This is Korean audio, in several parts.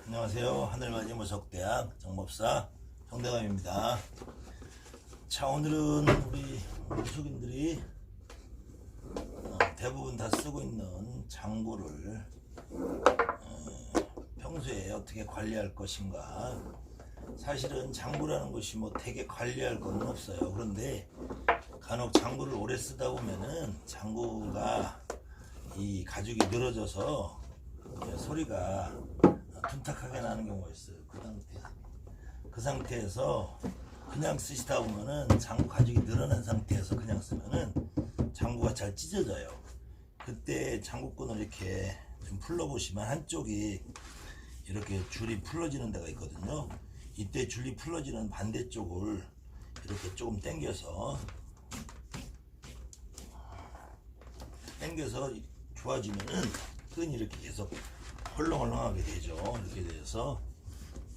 안녕하세요. 하늘맞이 무속대학 정법사 정대감입니다. 자, 오늘은 우리 무속인들이 대부분 다 쓰고 있는 장구를 평소에 어떻게 관리할 것인가. 사실은 장구라는 것이 뭐 되게 관리할 건 없어요. 그런데 간혹 장구를 오래 쓰다 보면은 장구가 이 가죽이 늘어져서 소리가 둔탁하게 나는 경우가 있어요. 그 상태에서 그냥 쓰시다 보면은 장구 가죽이 늘어난 상태에서 그냥 쓰면은 장구가 잘 찢어져요. 그때 장구끈을 이렇게 좀 풀러 보시면 한쪽이 이렇게 줄이 풀러지는 데가 있거든요. 이때 줄이 풀러지는 반대쪽을 이렇게 조금 당겨서 좋아지면은 끈이 이렇게 계속 헐렁헐렁하게 되죠. 이렇게 돼서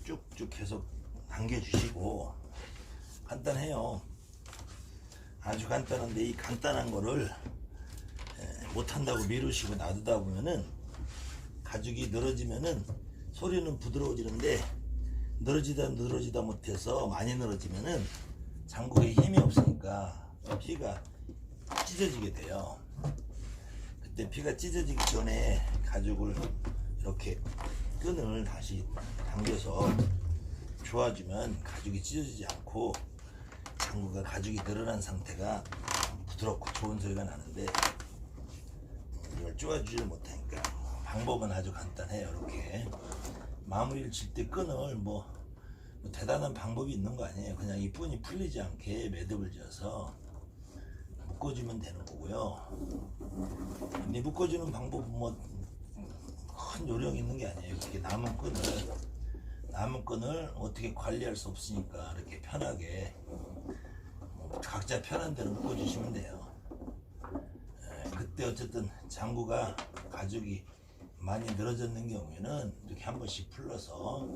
쭉쭉 계속 당겨주시고, 간단해요. 아주 간단한데 이 간단한 거를 못한다고 미루시고 놔두다 보면은 가죽이 늘어지면은 소리는 부드러워지는데 늘어지다 못해서 많이 늘어지면은 장구에 힘이 없으니까 피가 찢어지게 돼요. 그때 피가 찢어지기 전에 가죽을 이렇게 끈을 다시 당겨서 조아주면 가죽이 찢어지지 않고 장구가 가죽이 늘어난 상태가 부드럽고 좋은 소리가 나는데, 이걸 조아주지 못하니까 방법은 아주 간단해요. 이렇게 마무리를 칠 때 끈을 뭐 대단한 방법이 있는 거 아니에요. 그냥 이 끈이 풀리지 않게 매듭을 지어서 묶어주면 되는 거고요. 근데 묶어주는 방법은 뭐 큰 요령이 있는 게 아니에요. 이렇게 남은 끈을 어떻게 관리할 수 없으니까 이렇게 편하게 각자 편한 대로 묶어주시면 돼요. 그때 어쨌든 장구가 가죽이 많이 늘어졌는 경우에는 이렇게 한 번씩 풀러서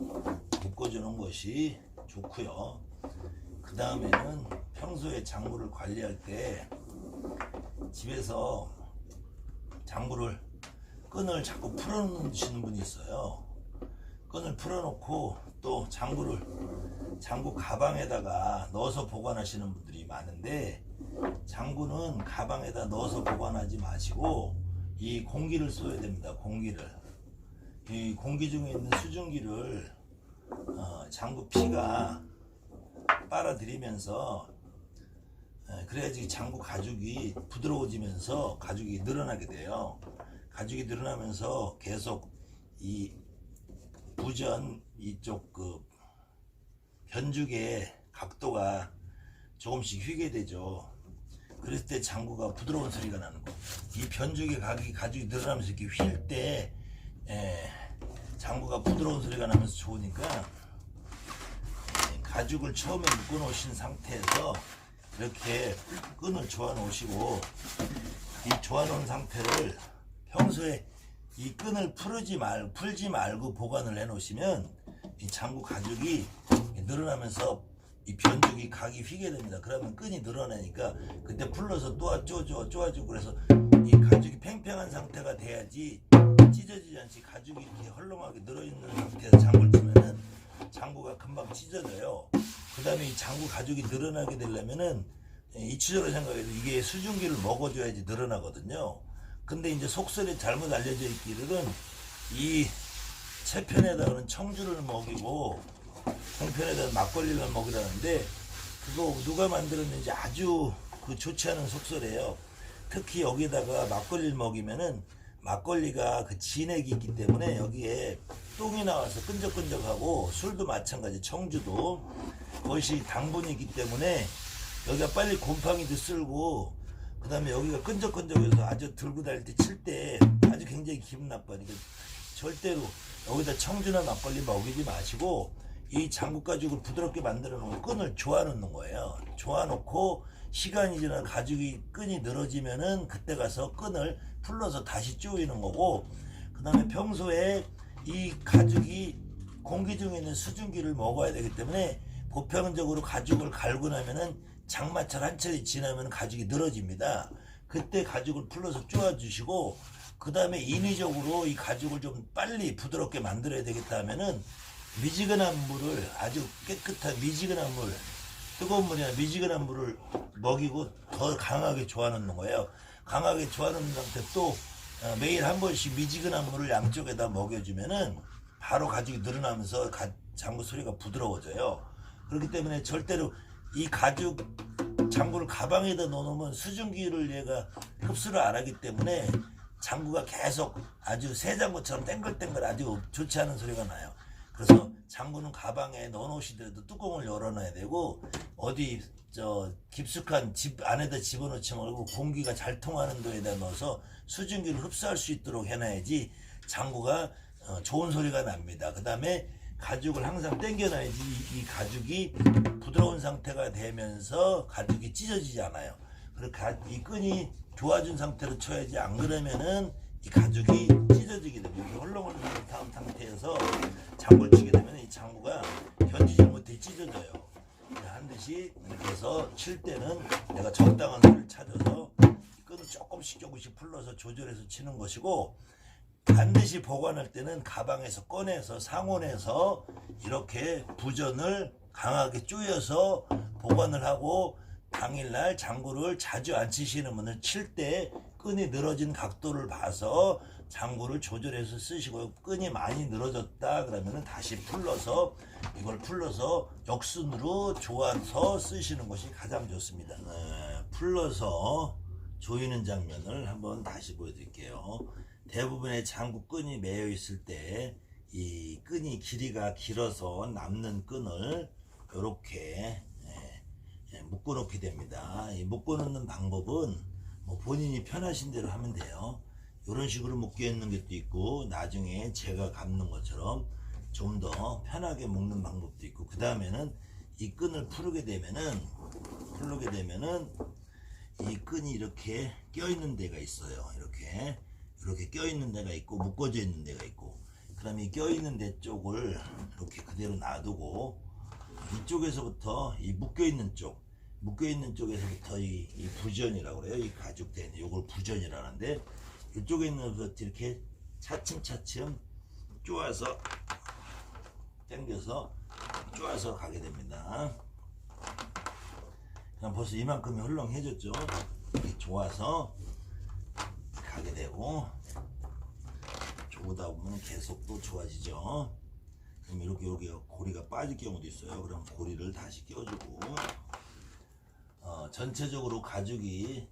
묶어주는 것이 좋고요. 그 다음에는 평소에 장구를 관리할 때 집에서 장구를 끈을 자꾸 풀어놓으시는 분이 있어요. 끈을 풀어놓고 또 장구 가방에다가 넣어서 보관하시는 분들이 많은데, 장구는 가방에다 넣어서 보관하지 마시고 이 공기를 쏘야 됩니다. 이 공기 중에 있는 수증기를 장구 피가 빨아들이면서 그래야지 장구 가죽이 부드러워지면서 가죽이 늘어나게 돼요. 가죽이 늘어나면서 계속 이 부전 이쪽 그 변죽의 각도가 조금씩 휘게 되죠. 그랬을 때 장구가 부드러운 소리가 나는 거. 이 변죽의 가죽이 늘어나면서 이렇게 휠 때 장구가 부드러운 소리가 나면서 좋으니까, 가죽을 처음에 묶어 놓으신 상태에서 이렇게 끈을 조아 놓으시고, 이 조아 놓은 상태를 평소에 이 끈을 풀지 말고 보관을 해 놓으시면 이 장구 가죽이 늘어나면서 이 변죽이 각이 휘게 됩니다. 그러면 끈이 늘어나니까 그때 풀러서 또 쪼아주고, 그래서 이 가죽이 팽팽한 상태가 돼야지 찢어지지 않지. 가죽이 이렇게 헐렁하게 늘어있는 상태에서 장구를 치면은 장구가 금방 찢어져요. 그 다음에 이 장구 가죽이 늘어나게 되려면은 이치적으로 생각해도 이게 수증기를 먹어줘야지 늘어나거든요. 근데 이제 속설이 잘못 알려져 있기로는 이 채편에다가는 청주를 먹이고 송편에다가 막걸리를 먹이라는데, 그거 누가 만들었는지 아주 좋지 않은 속설이에요. 특히 여기다가 막걸리를 먹이면은 막걸리가 그 진액이 있기 때문에 여기에 똥이 나와서 끈적끈적하고, 술도 마찬가지, 청주도 그것이 당분이 있기 때문에 여기가 빨리 곰팡이도 쓸고, 그 다음에 여기가 끈적끈적해서 아주 들고 다닐 때 칠 때 아주 굉장히 기분 나빠니까 절대로 여기다 청주나 막걸리 먹이지 마시고 이 장구 가죽을 부드럽게 만들어 놓은 끈을 조아 놓는 거예요. 조아 놓고 시간이 지나 끈이 늘어지면은 그때 가서 끈을 풀러서 다시 조이는 거고, 그 다음에 평소에 이 가죽이 공기 중에 있는 수증기를 먹어야 되기 때문에 보편적으로 가죽을 갈고 나면은 장마철 한철이 지나면 가죽이 늘어집니다. 그때 가죽을 풀러서 쪼아주시고, 그 다음에 인위적으로 이 가죽을 좀 빨리 부드럽게 만들어야 되겠다 하면은 미지근한 물을, 아주 깨끗한 미지근한 물, 뜨거운 물이나 미지근한 물을 먹이고 더 강하게 조아놓는 거예요. 강하게 조아놓는 상태 또 매일 한 번씩 미지근한 물을 양쪽에다 먹여주면은 바로 가죽이 늘어나면서 장구 소리가 부드러워져요. 그렇기 때문에 절대로 이 가죽 장구를 가방에다 넣어놓으면 수증기를 얘가 흡수를 안 하기 때문에 장구가 계속 아주 새 장구처럼 땡글땡글 아주 좋지 않은 소리가 나요. 그래서 장구는 가방에 넣어놓으시더라도 뚜껑을 열어놔야 되고, 어디 깊숙한 집 안에다 집어넣지 말고 공기가 잘 통하는 데에다 넣어서 수증기를 흡수할 수 있도록 해놔야지 장구가 좋은 소리가 납니다. 그 다음에 가죽을 항상 당겨놔야지 이 가죽이 부드러운 상태가 되면서 가죽이 찢어지지 않아요. 그리고 이 끈이 좋아진 상태로 쳐야지, 안 그러면은 이 가죽이 찢어지게 됩니다. 이렇게 헐렁헐렁한 다음 상태에서 장구를 치게 되면 이 장구가 견디지 못해 찢어져요. 반드시 이렇게 해서 칠 때는 내가 적당한 소리를 찾아서 끈을 조금씩 풀러서 조절해서 치는 것이고, 반드시 보관할 때는 가방에서 꺼내서 상온에서 이렇게 부전을 강하게 쪼여서 보관을 하고, 당일날 장구를 자주 안 치시는 분은 칠 때 끈이 늘어진 각도를 봐서 장구를 조절해서 쓰시고, 끈이 많이 늘어졌다 그러면은 다시 풀러서 이걸 풀러서 역순으로 조아서 쓰시는 것이 가장 좋습니다. 풀러서 조이는 장면을 한번 다시 보여드릴게요. 대부분의 장구 끈이 매여 있을 때 이 끈이 길이가 길어서 남는 끈을 이렇게 묶어 놓게 됩니다. 이 묶어 놓는 방법은 뭐 본인이 편하신 대로 하면 돼요. 이런 식으로 묶여 있는 것도 있고, 나중에 제가 감는 것처럼 좀 더 편하게 묶는 방법도 있고, 그 다음에는 이 끈을 풀게 되면은 이 끈이 이렇게 껴 있는 데가 있어요. 이렇게 껴 있는 데가 있고, 묶어져 있는 데가 있고, 그럼 이 껴 있는 데 쪽을 이렇게 그대로 놔두고, 이쪽에서부터 이 묶여 있는 쪽에서부터 이 부전이라고 그래요. 이 가죽된 요걸 부전이라는데, 이쪽에 있는 것부터 이렇게 차츰차츰 쪼아서 당겨서 쪼아서 가게 됩니다. 그럼 벌써 이만큼이 헐렁해졌죠. 이렇게 조아서 가게 되고, 조다 보면 계속 또 좋아지죠. 그럼 이렇게 고리가 빠질 경우도 있어요. 그럼 고리를 다시 껴주고, 전체적으로 가죽이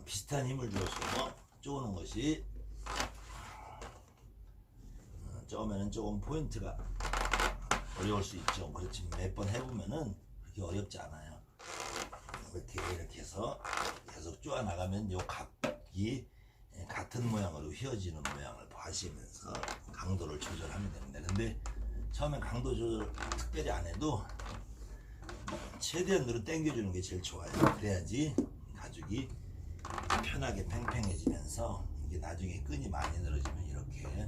비슷한 힘을 줘서 쪼는 것이, 쪼면은 조금 포인트가 어려울 수 있죠. 그렇지만 몇 번 해보면은 그렇게 어렵지 않아요. 이렇게 해서 계속 쪼아 나가면 요 각이 같은 모양으로 휘어지는 모양을 하시면서 강도를 조절하면 됩니다. 근데 처음엔 강도 조절 특별히 안 해도 최대한 으로 당겨주는 게 제일 좋아요. 그래야지 가죽이 편하게 팽팽해지면서, 이게 나중에 끈이 많이 늘어지면 이렇게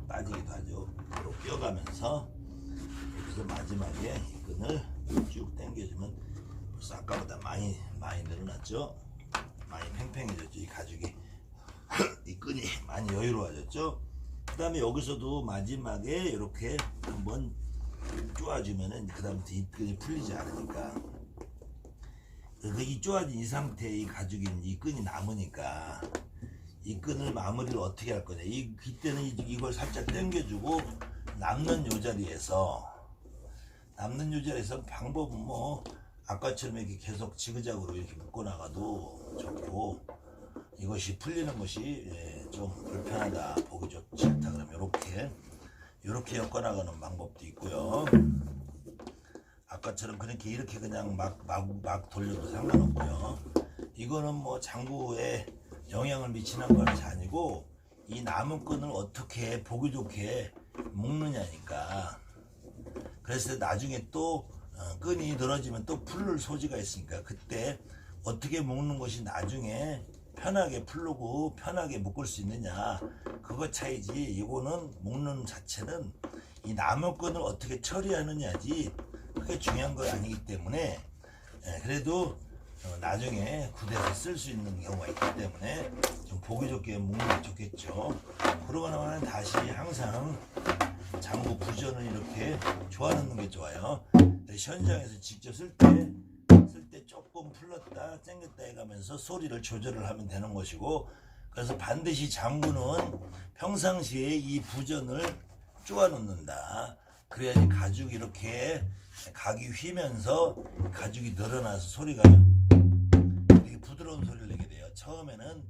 빠지기도 하죠. 이렇게 껴가면서, 여기서 마지막에 이 끈을 쭉 당겨주면 벌써 아까보다 많이 늘어났죠. 많이 팽팽해졌죠. 이 가죽이 이 끈이 많이 여유로워졌죠. 그 다음에 여기서도 마지막에 이렇게 한번 쪼아주면은 그 다음부터 이 끈이 풀리지 않으니까, 그래서 이 쪼아진 이 상태의 이 가죽이 이 끈이 남으니까, 이 끈을 마무리를 어떻게 할 거냐, 이때는 이걸 살짝 당겨주고 남는 요 자리에서 방법은 뭐 아까처럼 이렇게 계속 지그작으로 이렇게 묶어 나가도 좋고, 이것이 풀리는 것이 좀 불편하다, 보기 좋지 않다 그러면 이렇게 엮어 나가는 방법도 있고요. 아까처럼 이렇게 그냥 막 돌려도 상관없고요. 이거는 뭐 장구에 영향을 미치는 것이 아니고, 이 남은 끈을 어떻게 보기 좋게 묶느냐니까. 그래서 나중에 또 끈이 늘어지면 또 풀을 소지가 있으니까, 그때 어떻게 묶는 것이 나중에 편하게 풀고 편하게 묶을 수 있느냐, 그거 차이지. 이거는 묶는 자체는 이 남은 끈을 어떻게 처리하느냐지, 그게 중요한 거 아니기 때문에, 그래도 나중에 구대에서 쓸 수 있는 경우가 있기 때문에 좀 보기 좋게 묶는 게 좋겠죠. 그러고 나면 다시 항상 장구 부전을 이렇게 조아놓는 게 좋아요. 현장에서 직접 쓸 때 조금 풀렀다 당겼다 해가면서 소리를 조절을 하면 되는 것이고, 그래서 반드시 장구는 평상시에 이 부전을 쪼아 놓는다. 그래야지 가죽이 이렇게 각이 휘면서 가죽이 늘어나서 소리가 되게 부드러운 소리를 내게 돼요. 처음에는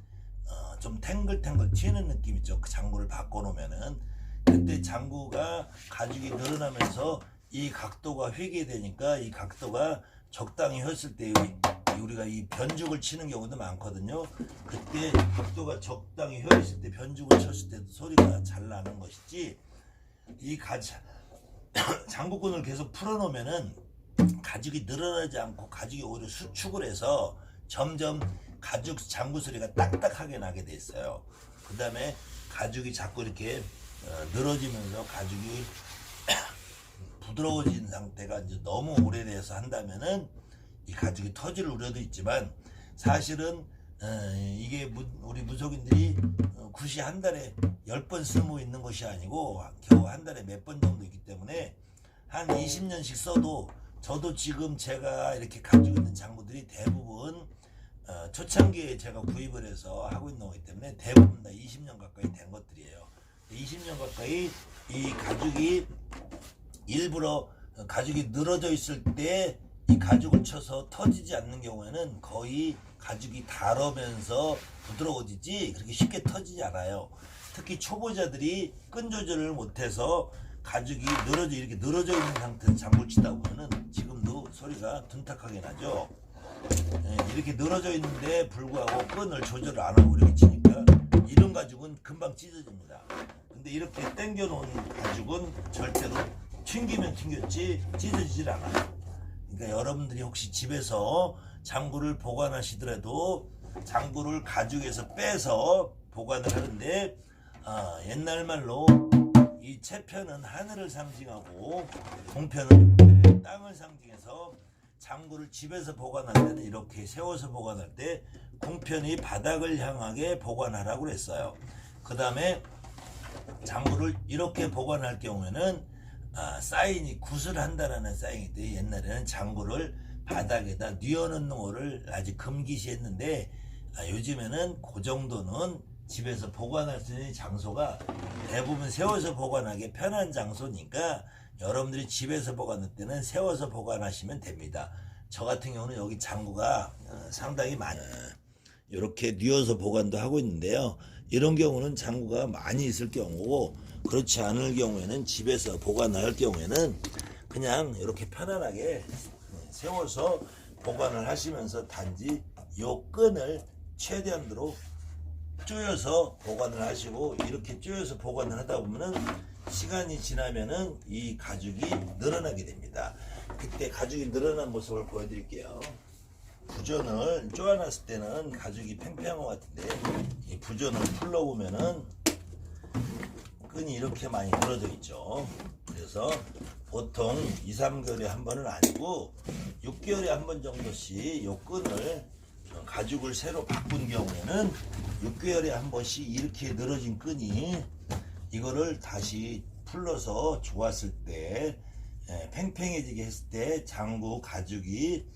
좀 탱글탱글 튀는 느낌 있죠. 그 장구를 바꿔놓으면은 그때 장구가 가죽이 늘어나면서 이 각도가 휘게 되니까, 이 각도가 적당히 휘었을 때 우리가 이 변죽을 치는 경우도 많거든요. 그때 각도가 적당히 휘어 있을 때 변죽을 쳤을 때도 소리가 잘 나는 것이지, 이 장구끈을 계속 풀어놓으면은 가죽이 늘어나지 않고 가죽이 오히려 수축을 해서 점점 가죽 장구 소리가 딱딱하게 나게 돼 있어요. 그 다음에 가죽이 자꾸 이렇게 늘어지면서 가죽이 부드러워진 상태가 이제 너무 오래돼서 한다면은 이 가죽이 터질 우려도 있지만, 사실은 이게 우리 무속인들이 굿이 한 달에 10번 쓸모 있는 것이 아니고 겨우 한 달에 몇 번 정도 있기 때문에 한 20년씩 써도, 저도 지금 제가 이렇게 가지고 있는 장구들이 대부분 초창기에 제가 구입을 해서 하고 있는 거기 때문에 대부분 다 20년 가까이 된 것들이에요. 20년 가까이 이 가죽이 일부러 가죽이 늘어져 있을 때 이 가죽을 쳐서 터지지 않는 경우에는 거의 가죽이 닳으면서 부드러워지지 그렇게 쉽게 터지지 않아요. 특히 초보자들이 끈 조절을 못해서 가죽이 이렇게 늘어져 있는 상태에서 장구를 치다 보면은 지금도 소리가 둔탁하게 나죠. 이렇게 늘어져 있는데 불구하고 끈을 조절을 안 하고 이렇게 치니까 이런 가죽은 금방 찢어집니다. 근데 이렇게 당겨 놓은 가죽은 절대로 튕기면 튕겼지 찢어지질 않아요. 그러니까 여러분들이 혹시 집에서 장구를 보관하시더라도 장구를 가죽에서 빼서 보관을 하는데, 옛날 말로 이 채편은 하늘을 상징하고 공편은 땅을 상징해서 장구를 집에서 보관할 때는 이렇게 세워서 보관할 때 공편이 바닥을 향하게 보관하라고 그랬어요. 그 다음에 장구를 이렇게 보관할 경우에는 사인이 굿을 한다라는 사인이 때 옛날에는 장구를 바닥에다 뉘어놓는 거를 아주 금기시했는데, 요즘에는 그 정도는 집에서 보관할 수 있는 장소가 대부분 세워서 보관하기 편한 장소니까 여러분들이 집에서 보관할 때는 세워서 보관하시면 됩니다. 저 같은 경우는 여기 장구가 상당히 많이 이렇게 뉘어서 보관도 하고 있는데요. 이런 경우는 장구가 많이 있을 경우고, 그렇지 않을 경우에는 집에서 보관할 경우에는 그냥 이렇게 편안하게 세워서 보관을 하시면서 단지 요 끈을 최대한으로 조여서 보관을 하시고, 이렇게 조여서 보관을 하다 보면은 시간이 지나면은 이 가죽이 늘어나게 됩니다. 그때 가죽이 늘어난 모습을 보여드릴게요. 부전을 쪼아놨을 때는 가죽이 팽팽한 것 같은데, 이 부전을 풀러보면은 끈이 이렇게 많이 늘어져 있죠. 그래서 보통 2, 3개월에 한 번은 아니고 6개월에 한 번 정도씩 이 끈을 가죽을 새로 바꾼 경우에는 6개월에 한 번씩 이렇게 늘어진 끈이 이거를 다시 풀러서 좋았을 때, 팽팽해지게 했을 때 장구 가죽이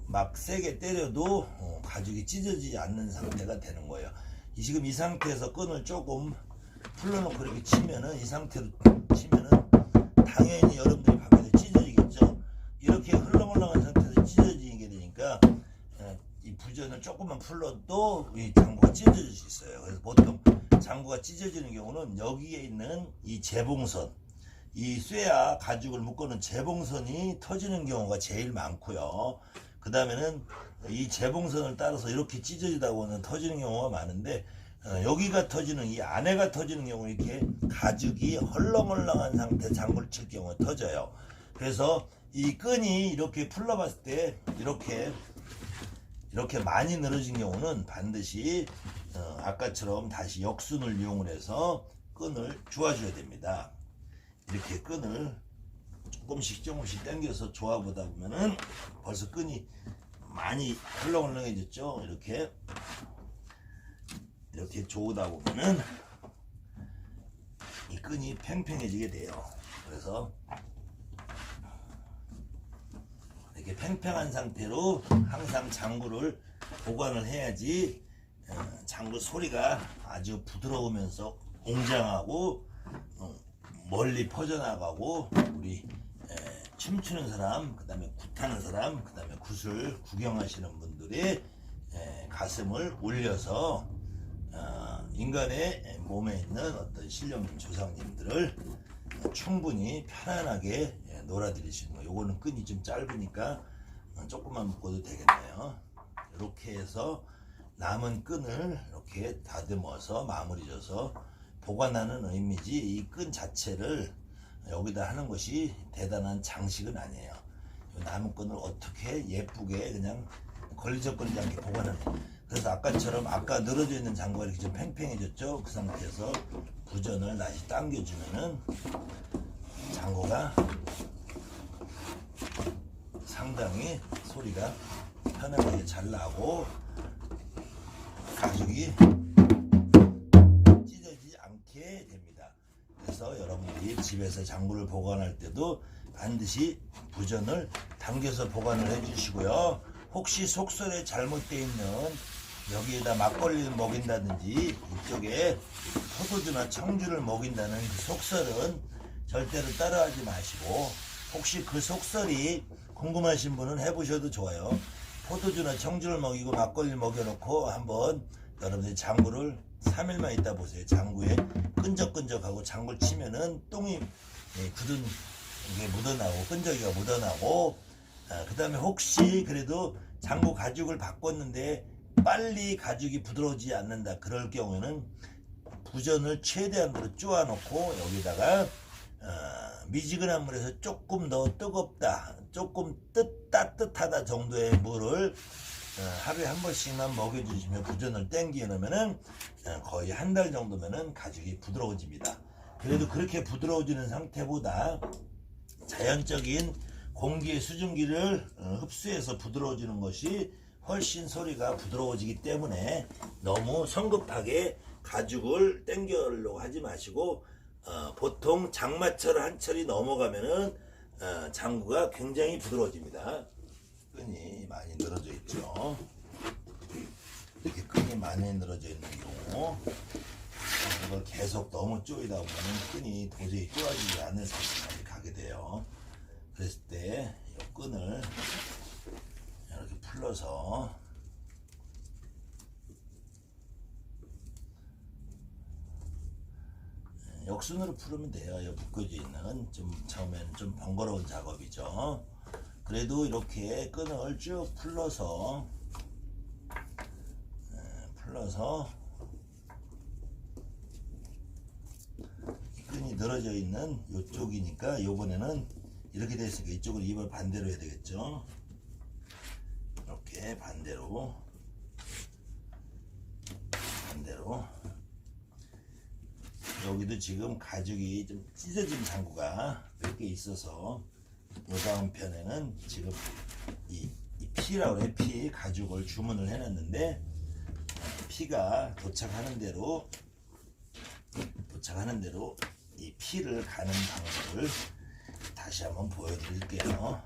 막 세게 때려도 가죽이 찢어지지 않는 상태가 되는 거예요. 지금 이 상태에서 끈을 조금 풀러놓고 이렇게 치면은, 이 상태로 치면은 당연히 여러분들이 밖에서 찢어지겠죠. 이렇게 흘렁흘렁한 상태에서 찢어지게 되니까 이 부전을 조금만 풀러도 이 장구가 찢어질 수 있어요. 그래서 보통 장구가 찢어지는 경우는 여기에 있는 이 재봉선, 이 쇠와 가죽을 묶어놓은 재봉선이 터지는 경우가 제일 많고요. 그 다음에는 이 재봉선을 따라서 이렇게 찢어지다 보면 터지는 경우가 많은데, 여기가 터지는, 이 안에가 터지는 경우 이렇게 가죽이 헐렁헐렁한 상태 장구를 칠 경우에 터져요. 그래서 이 끈이 이렇게 풀러봤을 때 이렇게 많이 늘어진 경우는 반드시 아까처럼 다시 역순을 이용을 해서 끈을 조아줘야 됩니다. 이렇게 끈을 조금씩 당겨서 조아보다 보면은 벌써 끈이 많이 헐렁헐렁해졌죠. 이렇게 조우다 보면은 이 끈이 팽팽해지게 돼요. 그래서 이렇게 팽팽한 상태로 항상 장구를 보관을 해야지 장구 소리가 아주 부드러우면서 웅장하고 멀리 퍼져나가고 우리 춤추는 사람, 그 다음에 굿하는 사람, 그 다음에 굿을 구경하시는 분들의 가슴을 울려서 인간의 몸에 있는 어떤 신령님, 조상님들을 충분히 편안하게 놀아드릴 수 있는 거. 요거는 끈이 좀 짧으니까 조금만 묶어도 되겠네요. 이렇게 해서 남은 끈을 이렇게 다듬어서 마무리 져서 보관하는 의미지, 이 끈 자체를 여기다 하는 것이 대단한 장식은 아니에요. 남은 끈을 어떻게 예쁘게 그냥 걸리적거리지 않게 보관하는. 그래서 아까처럼 아까 늘어져 있는 장구가 이렇게 좀 팽팽해졌죠. 그 상태에서 부전을 다시 당겨주면은 장구가 상당히 소리가 편안하게 잘 나고 가죽이 찢어지지 않게 됩니다. 그래서 여러분들이 집에서 장구를 보관할 때도 반드시 부전을 당겨서 보관을 해주시고요. 혹시 속설에 잘못되어 있는 여기에다 막걸리를 먹인다든지 이쪽에 포도주나 청주를 먹인다는 그 속설은 절대로 따라하지 마시고, 혹시 그 속설이 궁금하신 분은 해보셔도 좋아요. 포도주나 청주를 먹이고 막걸리를 먹여놓고 한번 여러분들이 장구를 3일만 있다 보세요. 장구에 끈적끈적하고 장구를 치면은 똥이 굳은 게 묻어나고 끈적이가 묻어나고, 그 다음에 혹시 그래도 장구 가죽을 바꿨는데 빨리 가죽이 부드러워지지 않는다, 그럴 경우에는 부전을 최대한으로 쪼아놓고 여기다가 미지근한 물에서 조금 더 뜨겁다, 조금 따뜻하다 정도의 물을 하루에 한 번씩만 먹여주시면 부전을 땡겨 놓으면은 거의 한 달 정도면은 가죽이 부드러워집니다. 그래도 그렇게 부드러워지는 상태보다 자연적인 공기의 수증기를 흡수해서 부드러워지는 것이 훨씬 소리가 부드러워지기 때문에 너무 성급하게 가죽을 당겨려고 하지 마시고, 보통 장마철 한철이 넘어가면은 장구가 굉장히 부드러워집니다. 끈이 많이 늘어져 있죠. 이렇게 끈이 많이 늘어져 있는 경우, 이걸 계속 너무 쪼이다 보면 끈이 도저히 쪼아지지 않는 상태까지 가게 돼요. 그랬을 때 이 끈을 이렇게 풀러서 역순으로 풀으면 돼요. 여기 묶여져 있는 좀 처음에는 좀 번거로운 작업이죠. 그래도 이렇게 끈을 쭉 풀러서 이 끈이 늘어져 있는 이쪽이니까 요번에는 이렇게 됐으니까 이쪽을 입을 반대로 해야 되겠죠. 이렇게 반대로 여기도 지금 가죽이 좀 찢어진 장구가 몇 개 있어서 요 다음 편에는 지금 이 피라고 해요. 피 가죽을 주문을 해놨는데 피가 도착하는 대로 이 피를 가는 방법을 다시 한번 보여드릴게요.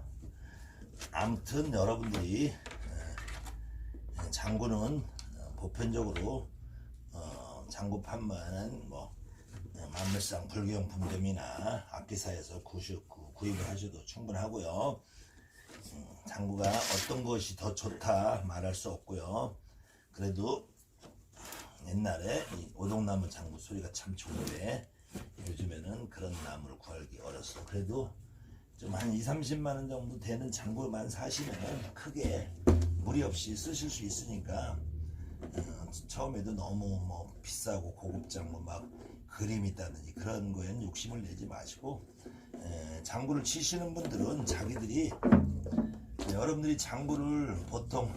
아무튼 여러분들이 장구는 보편적으로 장구판만 만물상 불경품점이나 악기사에서 구입을 하셔도 충분하고요. 장구가 어떤 것이 더 좋다 말할 수 없고요. 그래도 옛날에 이 오동나무 장구 소리가 참 좋은데 요즘에는 그런 나무를 구하기 어려서, 그래도 좀 한 2~30만원 정도 되는 장구만 사시면 크게 무리 없이 쓰실 수 있으니까, 처음에도 너무 비싸고 고급 장구 막 그림 있다든지 그런 거에는 욕심을 내지 마시고, 장구를 치시는 분들은 자기들이, 여러분들이 장구를 보통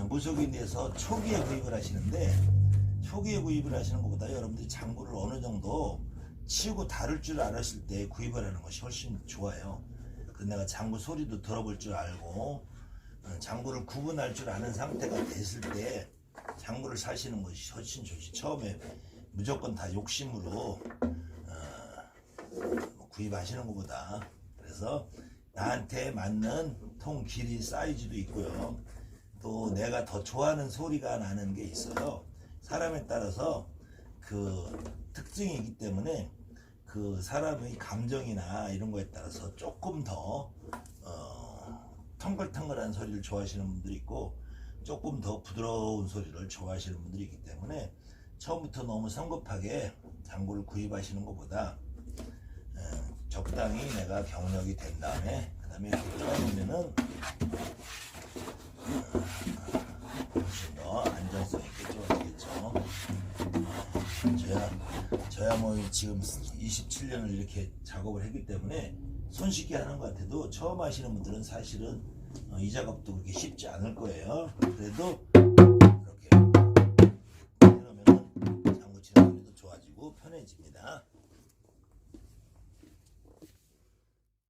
무속인 데서 초기에 구입을 하시는데, 초기에 구입을 하시는 것보다 여러분들이 장구를 어느 정도 치고 다룰 줄 알았을 때 구입을 하는 것이 훨씬 좋아요. 그 내가 장구 소리도 들어볼 줄 알고 장구를 구분할 줄 아는 상태가 됐을 때 장구를 사시는 것이 훨씬 좋지. 처음에 무조건 다 욕심으로 구입하시는 것보다. 그래서 나한테 맞는 통 길이 사이즈도 있고요. 또 내가 더 좋아하는 소리가 나는 게 있어요. 사람에 따라서 그 특징이기 때문에 그 사람의 감정이나 이런 거에 따라서 조금 더 텅글텅글한 소리를 좋아하시는 분들이 있고 조금 더 부드러운 소리를 좋아하시는 분들이 있기 때문에 처음부터 너무 성급하게 장구를 구입하시는 것보다 적당히 내가 경력이 된 다음에 그 다음에 이렇게 껴놓으면은 훨씬 더 안전성 있게 좋아지겠죠. 저야 뭐 지금 27년을 이렇게 작업을 했기 때문에 손쉽게 하는 것 같아도 처음 하시는 분들은 사실은 이 작업도 그렇게 쉽지 않을 거예요. 그래도 이렇게 해놓으면 장구 치는 소리도 좋아지고 편해집니다.